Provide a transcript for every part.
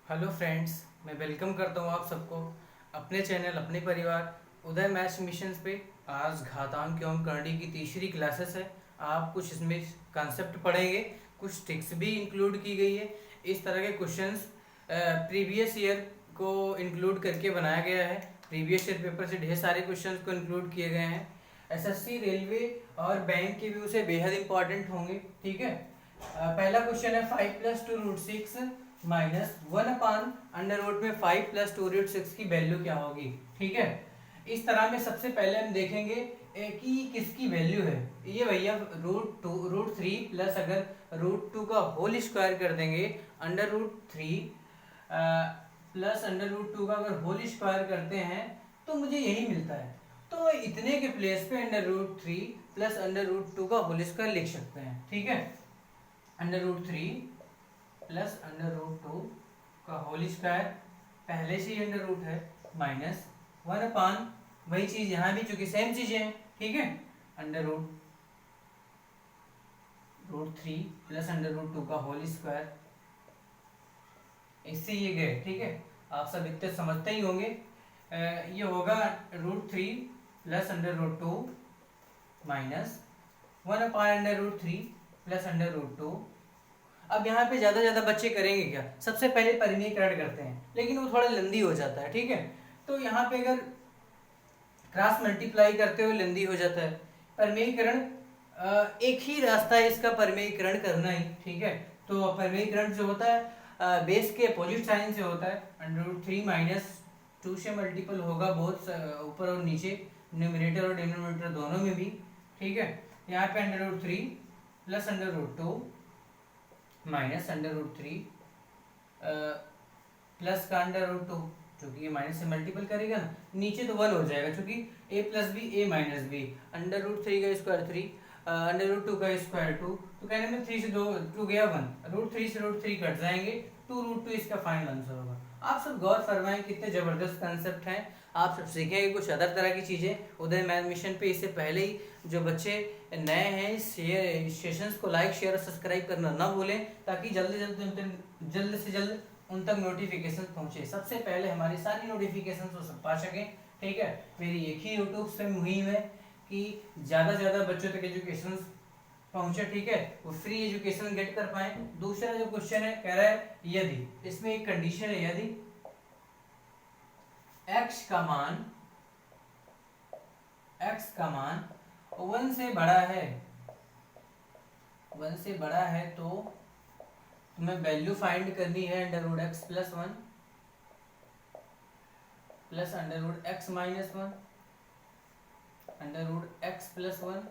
Hello friends, मैं welcome करता हूँ आप सबको अपने चैनल अपने परिवार उदय मैथ्स मिशन पे। आज घातांक एवं करणी की तीसरी क्लासेस है। आप कुछ इसमें कॉन्सेप्ट पढ़ेंगे, कुछ ट्रिक्स भी इंक्लूड की गई है। इस तरह के क्वेश्चंस प्रीवियस ईयर को इंक्लूड करके बनाया गया है। प्रीवियस ईयर पेपर से ढेर सारे क्वेश्चंस को इंक्लूड किए गए हैं। एसएससी, रेलवे और बैंक के व्यू से बेहद इंपॉर्टेंट होंगे। ठीक है। पहला क्वेश्चन है 5 + 2√6 -1/√, में 5 + 2√6 की वैल्यू क्या होगी। ठीक है। इस तरह में सबसे पहले हम देखेंगे कि किसकी वैल्यू है। ये भैया √2 √3 प्लस अगर √2 का होल स्क्वायर कर देंगे, √3 प्लस √2 का अगर होल स्क्वायर करते हैं तो मुझे यही मिलता है। तो इतने के प्लेस पे √3 प्लस √2 का होल स्क्वायर लिख सकते हैं। ठीक है। √3 प्लस √2 का होल स्क्वायर पहले से ही अंडर रूट है, माइनस 1/, वही चीज यहाँ भी, चूंकि सेम चीजें हैं। ठीक है। √3 प्लस √2 का होल स्क्वायर, इससे ये गए। ठीक है। आप सब इतने समझते ही होंगे। ये होगा √3 प्लस √2 माइनस 1/√3 प्लस √2। अब यहाँ पे ज्यादा बच्चे करेंगे क्या, सबसे पहले परिमेयकरण करते हैं, लेकिन वो थोड़ा लेंदी हो जाता है। ठीक है। तो यहाँ पे अगर क्रॉस मल्टीप्लाई करते हुए लेंदी हो जाता है। परिमेयकरण एक ही रास्ता है इसका, परिमेयकरण करना ही। ठीक है। तो परिमेयकरण जो होता है बेस के अपोजिट साइन से होता है। √3 - 2 से मल्टीपल होगा बहुत ऊपर और नीचे, न्यूमरेटर और डिनोमिनेटर दोनों में भी। ठीक है। यहाँ पे √3 प्लस √2 माइनस √3 प्लस का √2, क्योंकि ये माइनस से मल्टीपल करेगा ना, नीचे तो 1 हो जाएगा, क्योंकि a plus B a minus B, √3 का स्क्वायर 3, √2 का स्क्वायर 2। तो कहने में 3 से 2 गया 1, √3 से √3 कट जाएंगे, 2√2 इसका फाइनल आंसर होगा। आप सब गौर फरमाएं, कितने जबरदस्त कंसेप्ट हैं। आप सब सीखेंगे कुछ अदर तरह की चीजें उदय मैथ मिशन पे। इससे पहले ही जो बच्चे नए हैं, शेयर सेशंस को लाइक शेयर और सब्सक्राइब करना ना भूलें, ताकि जल्द से जल्द उन तक नोटिफिकेशन पहुंचे, सबसे पहले हमारी सारी नोटिफिकेशन वो सब पा सकें। ठीक है। मेरी एक ही यूट्यूब से मुहिम है कि ज़्यादा से ज़्यादा बच्चों तक एजुकेशन पहुंचे। ठीक है। वो फ्री एजुकेशन गेट कर पाए। दूसरा जो क्वेश्चन है, कह रहा है यदि, इसमें एक कंडीशन है, यदि x का मान 1 से बड़ा है, 1 से बड़ा है, तो तुम्हें वैल्यू फाइंड करनी है √x + 1 plus √x - 1, √x + 1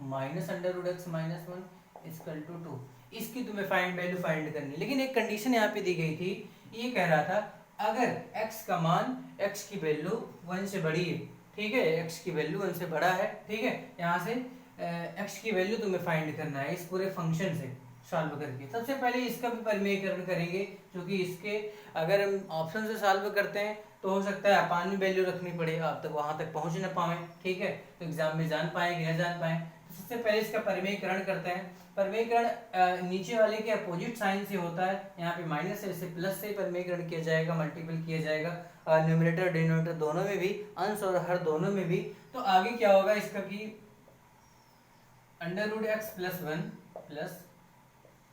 minus √x - 1 equal to 2। इसकी तुम्हें वैल्यू फाइंड करनी, लेकिन एक कंडीशन यहाँ पे दी गई थी। ये कह रहा था अगर x का मान, x की वैल्यू 1 से बड़ी है। ठीक है। x की वैल्यू 1 से बड़ा है। ठीक है। यहाँ से x की वैल्यू तुम्हें फाइंड करना है इस पूरे फंक्शन से सॉल्व करके। सबसे पहले इसका भी परिमेयकरण करेंगे, क्योंकि इसके अगर हम ऑप्शन से सॉल्व करते हैं तो हो सकता है अपान में वैल्यू रखनी पड़े, आप तक वहां तक पहुंच ना पाए। ठीक है। तो एग्जाम में जान पाएंगे ना जान पाए। तो सबसे पहले इसका परिमेयकरण करते हैं। परिमेयकरण नीचे वाले के अपोजिट साइन से होता है। यहाँ पे माइनस है, इसे प्लस से परिमेयकरण किया जाएगा, मल्टीपल किया जाएगा, न्यूमरेटर डिनोमिनेटर दोनों में भी, अंश और हर दोनों में भी। तो आगे क्या होगा इसका कि √x + 1 plus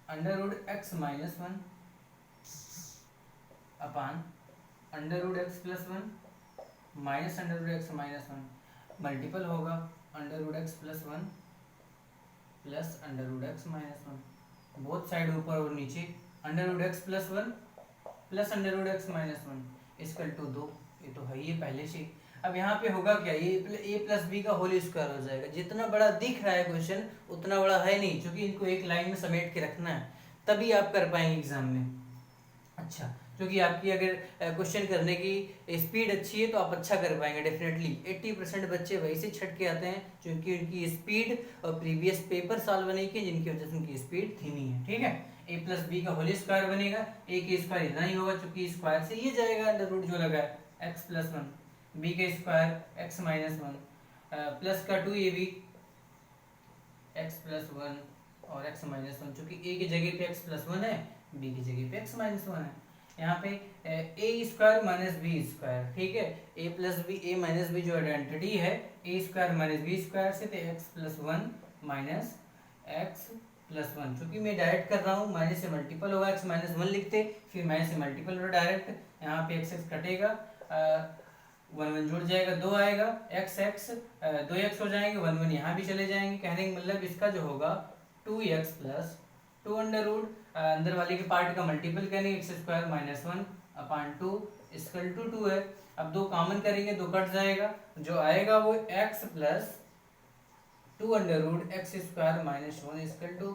√x - 1 upon √x + 1 minus √x - 1 multiple होगा √x + 1 plus √x - 1, both side ऊपर और नीचे, √x + 1 plus √x - 1 equal to 2। ये तो है ही पहले से। अब यहाँ पे होगा क्या, ये a + b का होल स्क्वायर हो जाएगा। जितना बड़ा दिख रहा है क्वेश्चन उतना बड़ा है नहीं, क्योंकि इनको एक लाइन में समेट के रखना है, तभी आप कर पाएंगे एग्जाम में। अच्छा, क्योंकि आपकी अगर क्वेश्चन करने की स्पीड अच्छी है तो आप अच्छा कर पाएंगे डेफिनेटली। 80% बच्चे वैसे छट के आते हैं क्योंकि उनकी स्पीड और प्रीवियस पेपर सॉल्व नहीं किए, जिनकी वजह से उनकी स्पीड धीमी है। ठीक है। a + b का होल स्क्वायर बनेगा, a के स्क्वायर इतना ही होगा, क्योंकि स्क्वायर से ये जाएगा √ जो लगा है, x + 1, b का स्क्वायर x - 1 प्लस का 2ab x + 1 और x - 1, चूंकि a की जगह पे x + 1 है, b की जगह पे x - 1 है। यहाँ पे ए स्क्वायर माइनस बी स्क्वायर, ठीक है, ए प्लस बी, ए माइनस बी जो आइडेंटिटी है ए स्क्वायर माइनस बी स्क्वायर से, तो x plus one minus x plus one, चूंकि मैं डायरेक्ट कर रहा हूँ माइनस से मल्टीपल होगा, एक्स माइनस वन लिखते, फिर माइनस से मल्टीपल होगा डायरेक्ट, यहाँ पे एक्स एक्स कटेगा, वन वन जुड़ जाएगा, दो आएगा, एक्स एक्स दो एक्स हो जाएंगे, वन वन यहाँ भी चले जाएंगे, कहने का मतलब इसका जो होगा 2x plus two under root अंदर वाले के पार्ट का मल्टीपल करेंगे, X square minus one upon two equal to two है। अब दो कॉमन करेंगे, दो कट जाएगा, जो आएगा वो x plus two under root X square minus one equal to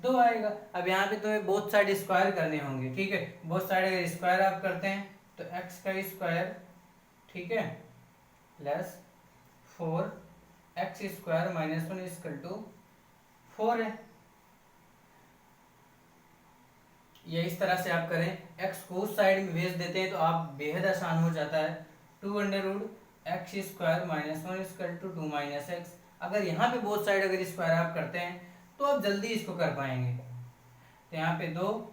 दो आएगा। अब यहाँ पे तुम्हें बोथ साइड स्क्वायर करने होंगे, ठीक है, बोथ साइड अगर स्क्वायर आप करते हैं तो x का स्क्वायर, ठीक है, plus four X square minus one equal to four है। ये इस तरह से आप करें, x को उस साइड में भेज देते हैं तो आप बेहद आसान हो जाता है, two under root X square minus one equal to two minus X. अगर यहाँ पे बोथ साइड अगर स्क्वायर आप करते हैं तो आप जल्दी इसको कर पाएंगे। तो यहाँ पे दो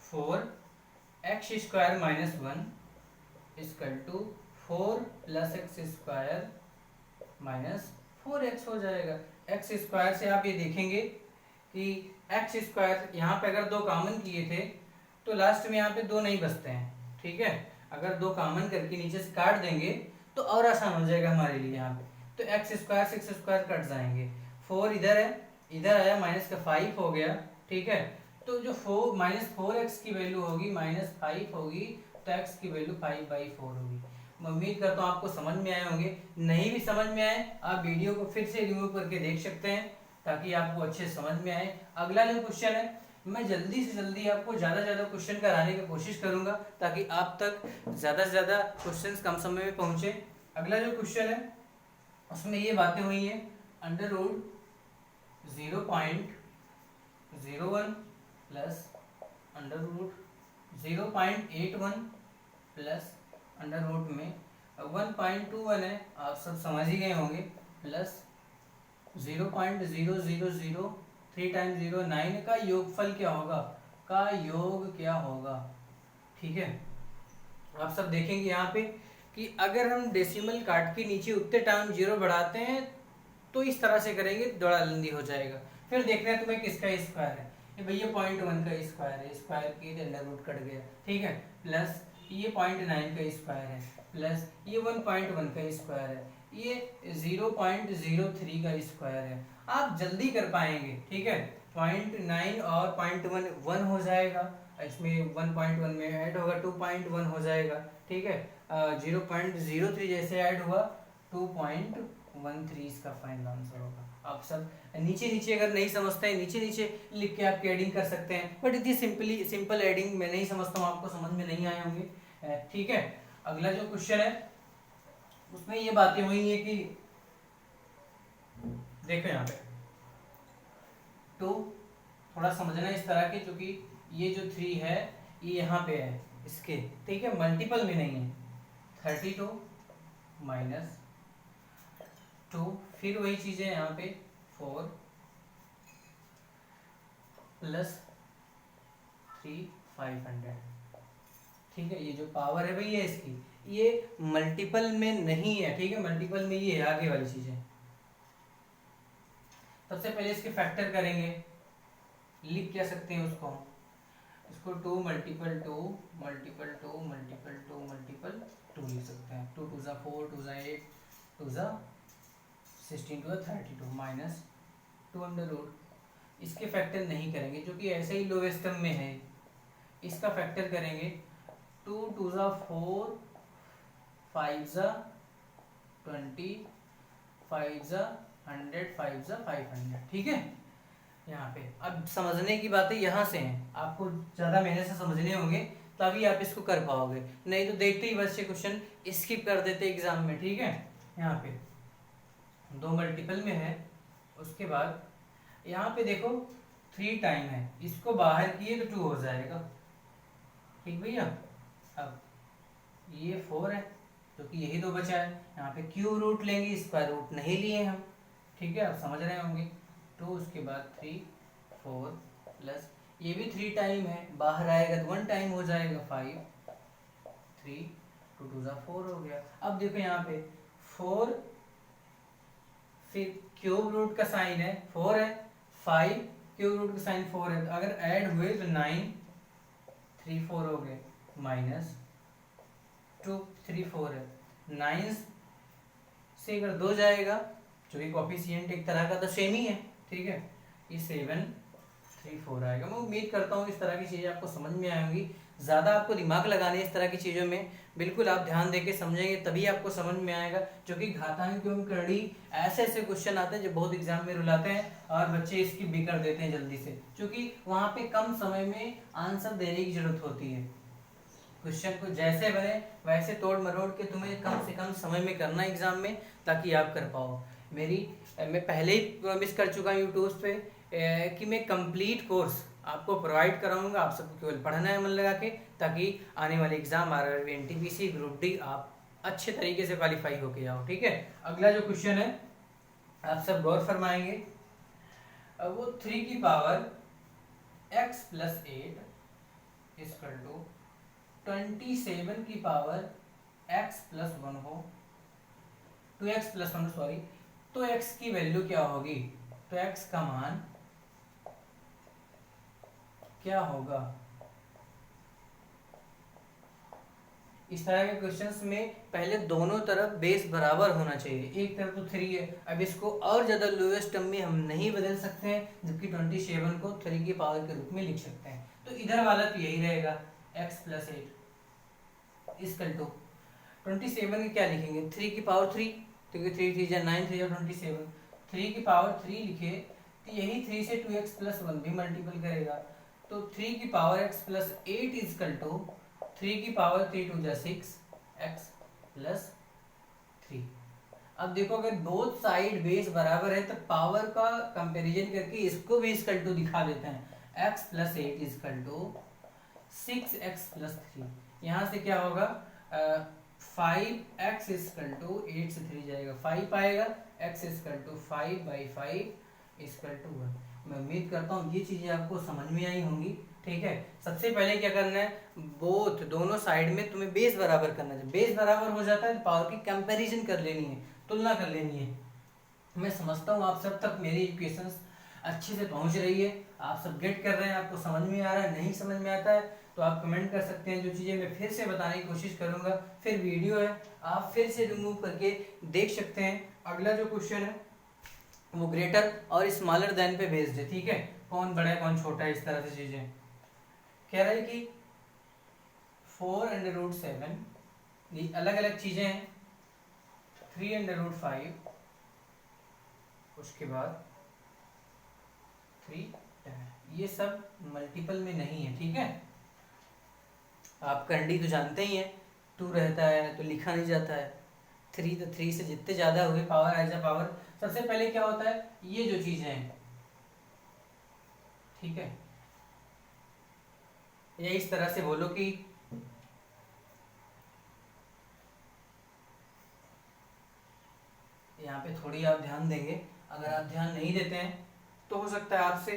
four X square minus one equal to four plus X square minus four X हो जाएगा। एक्स स्क्वायर से आप ये देखेंगे कि एक्स स्क्वायर यहाँ पे अगर दो कॉमन किए थे तो लास्ट में यहाँ पे दो नहीं बचते हैं, ठीक है, अगर दो कॉमन करके नीचे से काट देंगे तो और आसान हो जाएगा हमारे लिए। यहाँ पे तो एक्स स्क्वायर से एक्स स्क्वायर कट जाएंगे, फोर इधर है, इधर आया माइनस का फाइव हो गया, ठीक है, तो जो फोर माइनस फोर एक्स की वैल्यू होगी माइनस फाइव होगी, तो एक्स की वैल्यू 5/4 होगी। मैं उम्मीद करता हूँ आपको समझ में आए होंगे, नहीं भी समझ में आए आप वीडियो को फिर से रिव्यू करके देख सकते हैं ताकि आपको अच्छे समझ में आए। अगला जो क्वेश्चन है मैं जल्दी से जल्दी आपको ज़्यादा से ज़्यादा क्वेश्चन कराने की कोशिश करूंगा ताकि आप तक ज़्यादा से ज़्यादा क्वेश्चन कम समय में पहुँचे। अगला जो क्वेश्चन है उसमें ये बातें हुई हैं, under root 0.01 plus under root 0.81 plus under root में 1.21 है, आप सब समझ ही गए होंगे, प्लस 0.0003 टाइम्स 0 9 का योगफल क्या होगा, का योग क्या होगा, ठीक है। आप सब देखेंगे यहाँ पे कि अगर हम डेसिमल काट के नीचे उतने टाइम जीरो बढ़ाते हैं तो इस तरह से करेंगे, बड़ा लंबी हो जाएगा। फिर देखना है तुम्हें किसका स्क्वायर है, ये भैया 0.1 का स्क्वायर है, स्क्वायर की अंडर रूट कट गया, ठीक है, प्लस ये 0.9 का स्क्वायर है, प्लस ये 1.1 का स्क्वायर है, ये 0.03 का स्क्वायर है। आप जल्दी कर पाएंगे, ठीक है, 0.9 और 0.1 1 हो जाएगा, इसमें 1.1 में ऐड होगा 2.1 हो जाएगा, ठीक है, 0.03 जैसे ऐड हुआ 2.13 इसका फाइनल आंसर होगा। आप सब नीचे नीचे अगर नहीं समझते हैं नीचे नीचे लिख के आप एडिंग कर सकते हैं, बट इतनी सिंपल एडिंग मैं नहीं समझता हूँ, आपको समझ में नहीं आए होंगे, ठीक है। अगला जो क्वेश्चन है उसमें ये बातें हुई है कि देखो यहाँ पे तो थोड़ा समझना इस तरह के, क्योंकि ये जो 3 है ये यहाँ पे है इसके, ठीक है, मल्टीपल में नहीं है, 32 माइनस 2, फिर वही चीज है यहाँ पे 4 प्लस 3 500, ठीक है, ये जो पावर है भैया इसकी ये मल्टीपल में नहीं है, ठीक है, मल्टीपल में ये है आगे वाली चीजें। सबसे पहले इसके फैक्टर करेंगे, लिख क्या सकते हैं उसको, इसको 2 मल्टीपल 2 मल्टीपल 2 मल्टीपल 2 मल्टीपल 2 लिख सकते हैं, 2 2 4 2 8 2 16 2 32 माइनस 2 अंडर रूट। इसके फैक्टर नहीं करेंगे जो कि ऐसे ही लोवेस्ट टर्म में है, इसका फैक्टर करेंगे 2 2 4 5 20 5 100 5 500, ठीक है। यहाँ पे अब समझने की बातें यहाँ से हैं, आपको ज़्यादा मेहनत से समझने होंगे तभी आप इसको कर पाओगे, नहीं तो देखते ही बच्चे क्वेश्चन स्किप कर देते एग्जाम में, ठीक है। यहाँ पे 2 मल्टीपल में है, उसके बाद यहाँ पे देखो 3 टाइम है, इसको बाहर किए तो 2 हो जाएगा, ठीक भैया। अब ये 4 है तो कि यही 2 बचा है, यहाँ पे क्यूब रूट लेंगे, स्क्वायर रूट नहीं लिए हम, ठीक है, आप समझ रहे होंगे। तो उसके बाद 3 4 प्लस ये भी 3 टाइम है, बाहर आएगा तो 1 टाइम हो जाएगा 5, 3 2 2 4 हो गया। अब देखो यहाँ पे 4, फिर क्यूब रूट का साइन है 4 है, 5 क्यूब रूट का साइन 4 है, तो अगर ऐड हुए तो 9 3 4 हो गए, माइनस 2 3 4 है, 9 से अगर 2 जाएगा, जो कि कोफिशिएंट एक तरह का तो सेम ही है, ठीक है, ये 7 3 4 आएगा। मैं उम्मीद करता हूँ इस तरह की चीज़ें आपको समझ में आएंगी। ज़्यादा आपको दिमाग लगाने इस तरह की चीज़ों में, बिल्कुल आप ध्यान देके समझेंगे तभी आपको समझ में आएगा। जो कि घातांक एवं करड़ी ऐसे ऐसे क्वेश्चन आते हैं जो बहुत एग्जाम में रुलाते हैं और बच्चे इसकी भी कर देते हैं जल्दी से, क्योंकि वहाँ पे कम समय में आंसर देने की जरूरत होती है। क्वेश्चन को जैसे बने वैसे तोड़ मरोड़ के तुम्हें कम से कम समय में करना है एग्जाम में, ताकि आप कर पाओ। मैं पहले ही प्रॉमिस कर चुका हूँ यूट्यूब पे कि मैं कंप्लीट कोर्स आपको प्रोवाइड कराऊंगा, आप सबको केवल पढ़ना है मन लगा के, ताकि आने वाले exam RRB NTPC group D आप अच्छे तरीके से क्वालिफाई होके जाओ, ठीक है। अगला जो क्वेश्चन है आप सब गौर फरमाएंगे, वो 3 की power x plus 8 equal to 27 की पावर x प्लस 1 हो, 2x प्लस 1 सॉरी, तो x की वैल्यू क्या होगी, तो x का मान क्या होगा। इस तरह के क्वेश्चंस में पहले दोनों तरफ बेस बराबर होना चाहिए, एक तरफ तो 3 है, अब इसको और ज्यादा लोएस्ट टर्म में हम नहीं बदल सकते हैं, जबकि 27 को 3 की पावर के रूप में लिख सकते हैं, तो इधर वाला तो यही रहेगा x प्लस 8 इक्वल टू 27 की क्या लिखेंगे, 3 की पावर 3, क्योंकि 3 3 जा 9 3 जा 27, 3 की पावर 3 लिखे तो यही 3 से 2x प्लस 1 भी मल्टीपल करेगा, तो 3 की power x plus 8 equal to 3 की पावर 3 2 जा 6 x प्लस 3। अब देखो अगर बोथ साइड बेस बराबर है तो पावर का कंपैरिजन करके इसको भी इक्वल टू दिखा देते हैं, x plus 8 equal to 6x plus 3। यहाँ से क्या होगा, 5x इक्वल टू 8 से 3 जाएगा 5 आएगा, x equal to 5/5 equal to 1। मैं उम्मीद करता हूँ ये चीज़ें आपको समझ में आई होंगी, ठीक है। सबसे पहले क्या करना है, बोथ दोनों साइड में तुम्हें बेस बराबर करना है, बेस बराबर हो जाता है तो पावर की कंपैरिजन कर लेनी है, तुलना कर लेनी है। मैं समझता हूँ आप सब तक मेरी इक्वेशंस अच्छे से पहुंच रही है, आप सब गेट कर रहे हैं, आपको समझ में आ रहा है, नहीं समझ में आता है तो आप कमेंट कर सकते हैं, जो चीज़ें मैं फिर से बताने की कोशिश करूंगा, फिर वीडियो है आप फिर से रिमूव करके देख सकते हैं। अगला जो क्वेश्चन है वो ग्रेटर और स्मॉलर देन पे बेस्ड है, ठीक है, कौन बड़ा है कौन छोटा है, इस तरह से चीज़ें कह रहा है कि 4√7 ये अलग अलग चीज़ें हैं, 3√5 उसके बाद 3 ये सब मल्टीपल में नहीं है, ठीक है। आप कंडी तो जानते ही हैं, 2 रहता है तो लिखा नहीं जाता है, 3 तो 3 से जितने ज़्यादा हुए पावर एज अ पावर। सबसे पहले क्या होता है, ये जो चीज़ें हैं, ठीक है, ये इस तरह से बोलो कि यहाँ पे थोड़ी आप ध्यान देंगे, अगर आप ध्यान नहीं देते हैं तो हो सकता है आपसे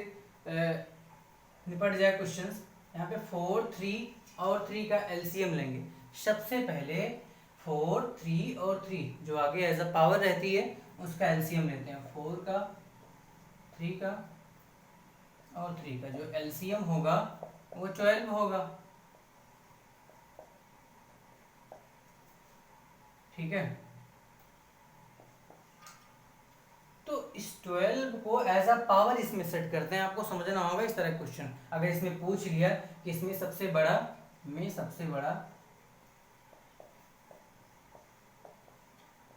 निपट जाए क्वेश्चंस। यहाँ पे 4 3 और 3 का एलसीएम लेंगे। सबसे पहले 4 3 और 3 जो आगे एज अ पावर रहती है उसका एलसीएम लेते हैं, 4 का 3 का और 3 का, जो एलसीएम होगा वो 12 होगा, ठीक है। तो इस 12 को एज अ पावर इसमें सेट करते हैं, आपको समझना होगा इस तरह क्वेश्चन। अगर इसमें पूछ लिया कि इसमें सबसे बड़ा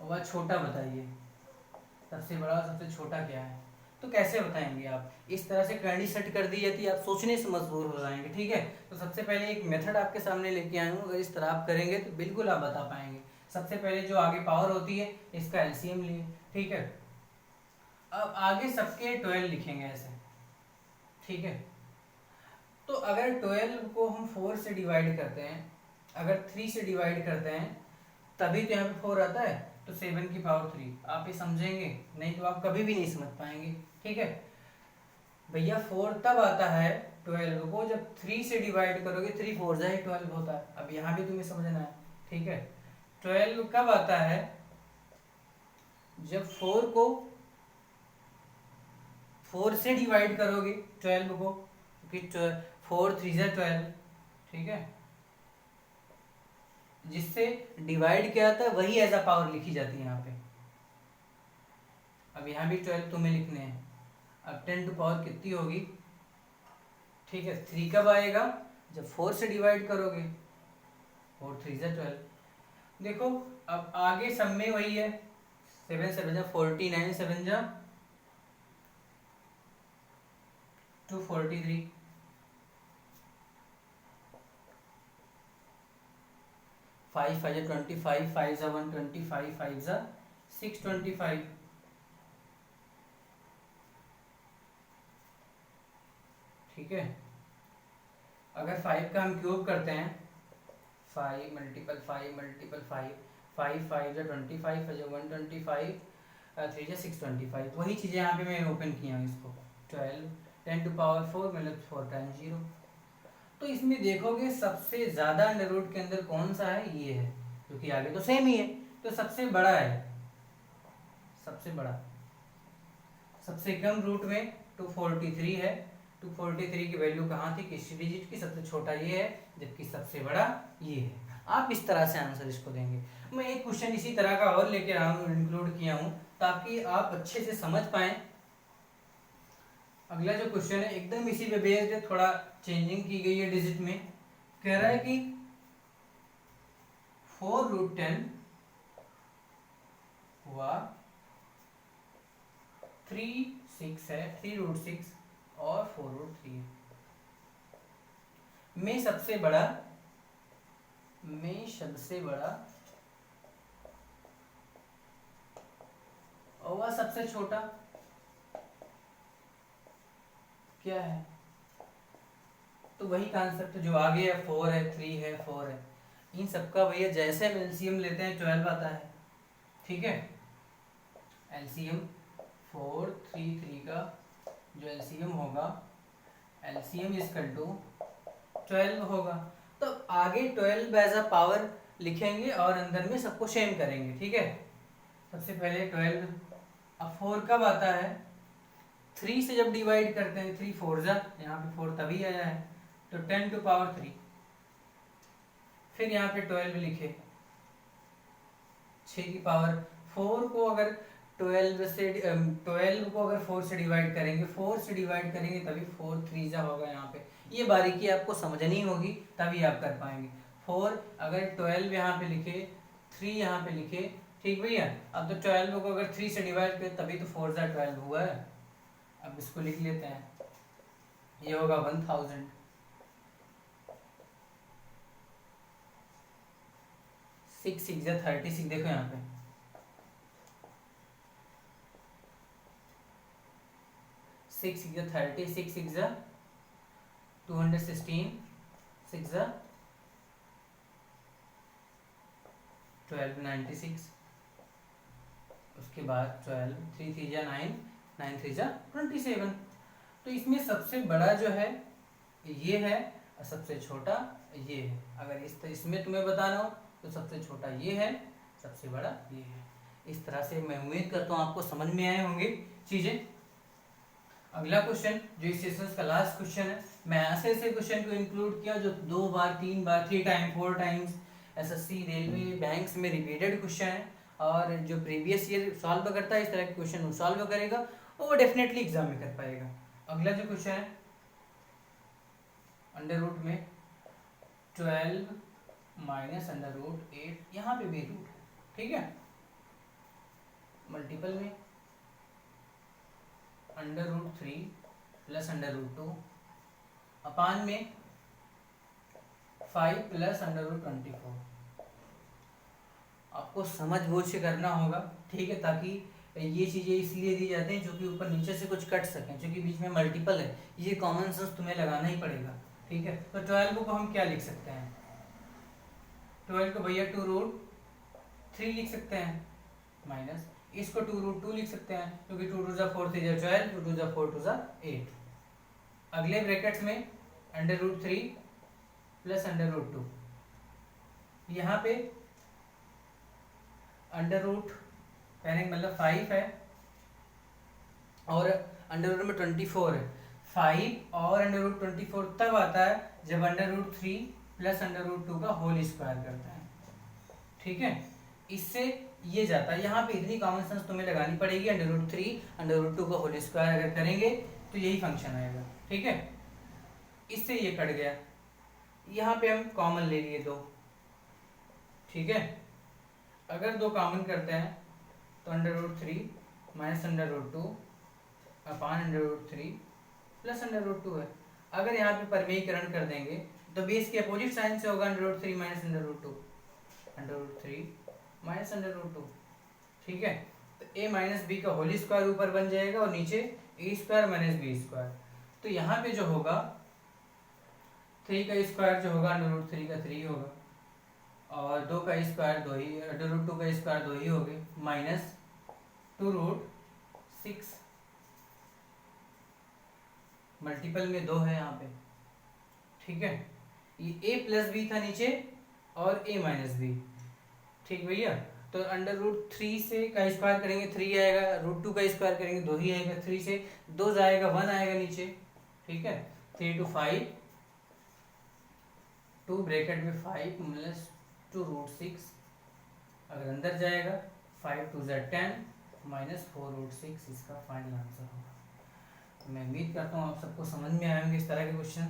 व छोटा बताइए, सबसे बड़ा और सबसे छोटा क्या है, तो कैसे बताएंगे आप, इस तरह से करंडी सेट कर दी जाती है, आप सोचने से मजबूर हो जाएंगे, ठीक है। तो सबसे पहले एक मेथड आपके सामने लेके आया हूँ, अगर इस तरह आप करेंगे तो बिल्कुल आप बता पाएंगे। सबसे पहले जो आगे पावर होती है इसका एलसीएम लिए, ठीक है। अब आगे सबके 12 लिखेंगे ऐसे, ठीक है। तो अगर 12 को हम 4 से डिवाइड करते हैं, अगर 3 से डिवाइड करते हैं तभी तो यहाँ पे 4 आता है, तो 7 की पावर 3 आप ये समझेंगे, नहीं तो आप कभी भी नहीं समझ पाएंगे, ठीक है। भैया 4 तब आता है 12 को जब 3 से डिवाइड करोगे, 3 4 जा 12 होता है। अब यहाँ भी तुम्हें समझना है, ठीक है। 12 कब आता है, जब 4 को 4 से डिवाइड करोगे 12 को, क्योंकि 4 3 जा 12, ठीक है। जिससे डिवाइड क्या आता है वही एज अ पावर लिखी जाती है यहाँ पे। अब यहाँ भी 12 तुम्हें लिखने हैं। अब 10 टू पावर कितनी होगी, ठीक है। 3 कब आएगा, जब 4 से डिवाइड करोगे, 4 3 जा 12। देखो अब आगे सब में वही है, 7 7 जा 49, 7 जा 243, 5 5 जा 25, 5 जा 125, 5 जा 625, ठीक है। अगर 5 का हम क्यूब करते हैं, 5 मल्टीपल 5 मल्टीपल 5, 5 5 जा 25, 5 जा 125, 3 जा 625, वही चीज़ें यहाँ पे मैं ओपन किया हूँ इसको। 12 10 टू पावर 4 मतलब 4 टाइम्स 0। तो इसमें देखोगे सबसे ज़्यादा अंडर रूट के अंदर कौन सा है, ये है, क्योंकि आगे तो सेम ही है, तो सबसे बड़ा है, सबसे बड़ा। सबसे कम रूट में 243 है, 243 की वैल्यू कहाँ थी, किसी डिजिट की, सबसे छोटा ये है, जबकि सबसे बड़ा ये है। आप इस तरह से आंसर इसको देंगे। मैं एक क्वेश्चन इसी तरह का और लेके आया हूँ, इंक्लूड किया हूँ, ताकि आप अच्छे से समझ पाएं। अगला जो क्वेश्चन है एकदम इसी पे बेस्ड है, थोड़ा चेंजिंग की गई है डिजिट में। कह रहा है कि 4√10 हुआ 3/6 है, 3√6 और 4√3 में सबसे बड़ा और वह सबसे छोटा क्या है। तो वही कॉन्सेप्ट जो आगे है, 4 है, 3 है, 4 है, इन सबका भैया जैसे हम एलसीएम लेते हैं 12 आता है, ठीक है। एलसीएम 4 3 3 का जो एलसीएम होगा, एलसीएम इक्वल टू 12 होगा। तो आगे 12 एज अ पावर लिखेंगे और अंदर में सबको सेम करेंगे, ठीक है। सबसे पहले 12, अब 4 कब आता है, 3 से जब डिवाइड करते हैं, 3 4 जा, यहाँ पे 4 तभी आया है, तो 10 टू पावर 3, फिर यहाँ पे 12 लिखे, 6 की पावर 4 को अगर 12 को अगर 4 से डिवाइड करेंगे, 4 से डिवाइड करेंगे तभी 4 3 जा होगा। यहाँ पे ये बारीकी आपको समझनी होगी, तभी आप कर पाएंगे। 4 अगर 12 यहाँ पे लिखे, 3 यहाँ पे लिखे, ठीक भैया। अब तो 12 को अगर 3 से डिवाइड करें तभी तो 4 जा 12 हुआ है। अब इसको लिख लेते हैं, ये होगा 1000। 6 6 जा 36, देखो यहाँ पे 6 6 जा 30, 6 6 जा 216, 6 जा 1296, उसके बाद 12 3 3 जा 9, 9 3 जा 27। तो इसमें सबसे बड़ा जो है ये है और सबसे छोटा ये है। अगर इसमें तुम्हें बताना हो तो सबसे छोटा ये है, सबसे बड़ा ये है। इस तरह से मैं उम्मीद करता हूँ आपको समझ में आए होंगे चीज़ें। अगला क्वेश्चन जो इस सेशन का लास्ट क्वेश्चन है, मैं ऐसे क्वेश्चन को इंक्लूड किया जो 2 बार 3 बार 3 time 4 times SSC railway banks में रिपीटेड क्वेश्चन है, और जो प्रीवियस ईयर सॉल्व करता है इस तरह के क्वेश्चन वो सॉल्व करेगा और वो डेफिनेटली एग्जाम में कर पाएगा। अगला जो क्वेश्चन है अंडर रूट में 12 माइनस अंडर रूट 8, यहाँ पे भी रूट है, ठीक है। मल्टीपल में under root 3 plus under root 2 upon में 5 प्लस अंडर रूट 24। आपको समझ बूझ से करना होगा, ठीक है, ताकि ये चीज़ें इसलिए दी जाती हैं क्योंकि ऊपर नीचे से कुछ कट सकें, क्योंकि बीच में मल्टीपल है, ये कॉमन सेंस तुम्हें लगाना ही पड़ेगा, ठीक है। तो 12 को हम क्या लिख सकते हैं, 12 को भैया 2√3 लिख सकते हैं, माइनस इसको 2√2 लिख सकते हैं, क्योंकि 2 2 जा 4 3 जा 12, 2 2 जा 4 2 जा 8, अगले ब्रैकेट्स में √3 प्लस √2, यहाँ पे पहले मतलब 5 है और अंडर रूट में 24 है। 5 और √24 तब आता है जब √3 प्लस √2 का होल स्क्वायर करता है। ठीक है, इससे ये जाता है। यहाँ पे इतनी कॉमन सेंस तुम्हें लगानी पड़ेगी, √3 √2 का होल स्क्वायर अगर करेंगे तो यही फंक्शन आएगा। ठीक है, इससे ये कट गया, यहाँ पे हम कॉमन ले लिए 2। ठीक है, अगर 2 कॉमन करते हैं तो √3 माइनस √2 अपान √3 प्लस √2 है। अगर यहाँ पे परमेयीकरण कर देंगे तो बेस के अपोजिट साइन से होगा √3 माइनस √2, √3 माइनस √2। ठीक है, तो a माइनस बी का होल स्क्वायर ऊपर बन जाएगा और नीचे a square minus B square. तो यहाँ पे जो होगा 3 का स्क्वायर जो होगा √3 का 3 होगा और 2 का स्क्वायर 2 ही, √2 का स्क्वायर 2 ही हो गए, माइनस 2√6 मल्टीपल में 2 है यहाँ पे। ठीक है, ये a प्लस बी था नीचे और a माइनस बी। ठीक भैया, तो √3 से का स्क्वायर करेंगे 3 आएगा, √2 का स्क्वायर करेंगे 2 ही आएगा, 3 से 2 जाएगा 1 आएगा नीचे। ठीक है, 3 to 5 2 ब्रैकेट में 5 प्लस 2√6 अगर अंदर जाएगा 5 2 10 माइनस 4√6 इसका फाइनल आंसर होगा। मैं उम्मीद करता हूँ आप सबको समझ में आए होंगे इस तरह के क्वेश्चन।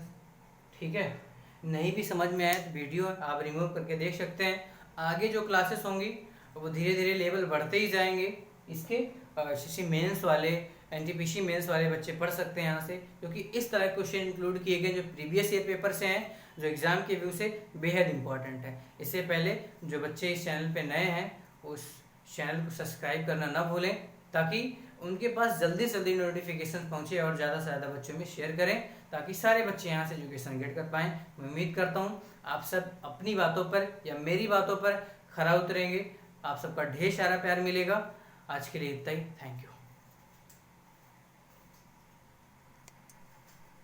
ठीक है, नहीं भी समझ में आए तो वीडियो आप रिमूव करके देख सकते हैं। आगे जो क्लासेस होंगी वो धीरे धीरे लेवल बढ़ते ही जाएंगे। इसके एसएससी मेंस वाले, एनटीपीसी मेंस वाले बच्चे पढ़ सकते हैं यहाँ से, क्योंकि इस तरह के क्वेश्चन इंक्लूड किए गए जो प्रीवियस ईयर पेपर से हैं, जो एग्जाम के व्यू से बेहद इंपॉर्टेंट है। इससे पहले जो बच्चे इस चैनल पे नए हैं उस चैनल को सब्सक्राइब करना ना भूलें, ताकि उनके पास जल्दी से जल्दी नोटिफिकेशन पहुंचे और ज़्यादा से ज़्यादा बच्चों में शेयर करें, ताकि सारे बच्चे यहाँ से एजुकेशन गेट कर पाएँ। मैं उम्मीद करता हूँ आप सब अपनी बातों पर या मेरी बातों पर खरा उतरेंगे। आप सबका ढेर सारा प्यार मिलेगा। आज के लिए इतना ही, थैंक यू।